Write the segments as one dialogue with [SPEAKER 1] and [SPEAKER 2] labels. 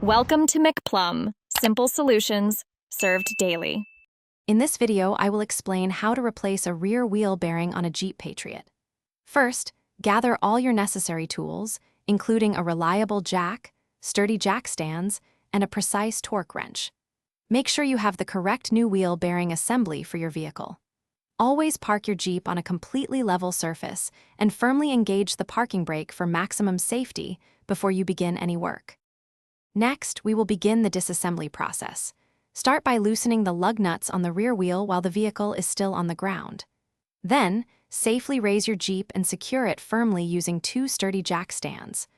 [SPEAKER 1] Welcome to McPlum, simple solutions served daily.
[SPEAKER 2] In this video, I will explain how to replace a rear wheel bearing on a Jeep Patriot. First, gather all your necessary tools, including a reliable jack, sturdy jack stands, and a precise torque wrench. Make sure you have the correct new wheel bearing assembly for your vehicle. Always park your Jeep on a completely level surface and firmly engage the parking brake for maximum safety before you begin any work. Next, we will begin the disassembly process. Start by loosening the lug nuts on the rear wheel while the vehicle is still on the ground. Then, safely raise your Jeep and secure it firmly using two sturdy jack stands.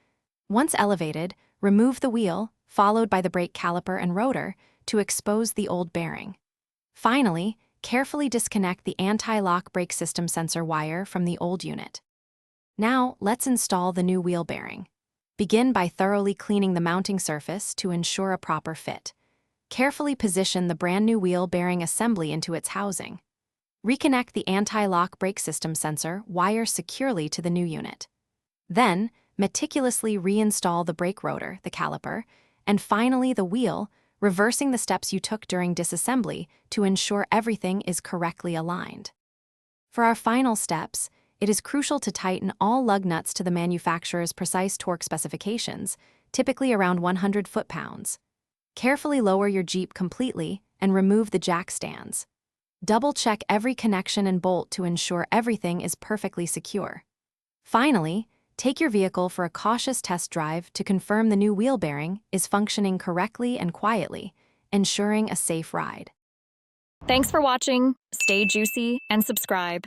[SPEAKER 2] Once elevated, remove the wheel, followed by the brake caliper and rotor, to expose the old bearing. Finally, carefully disconnect the anti-lock brake system sensor wire from the old unit. Now, let's install the new wheel bearing. Begin by thoroughly cleaning the mounting surface to ensure a proper fit. Carefully position the brand new wheel bearing assembly into its housing. Reconnect the anti-lock brake system sensor wire securely to the new unit. Then, meticulously reinstall the brake rotor, the caliper, and finally the wheel, reversing the steps you took during disassembly to ensure everything is correctly aligned. For our final steps, it is crucial to tighten all lug nuts to the manufacturer's precise torque specifications, typically around 100 foot-pounds. Carefully lower your Jeep completely and remove the jack stands. Double-check every connection and bolt to ensure everything is perfectly secure. Finally, take your vehicle for a cautious test drive to confirm the new wheel bearing is functioning correctly and quietly, ensuring a safe ride.
[SPEAKER 1] Thanks for watching. Stay juicy and subscribe.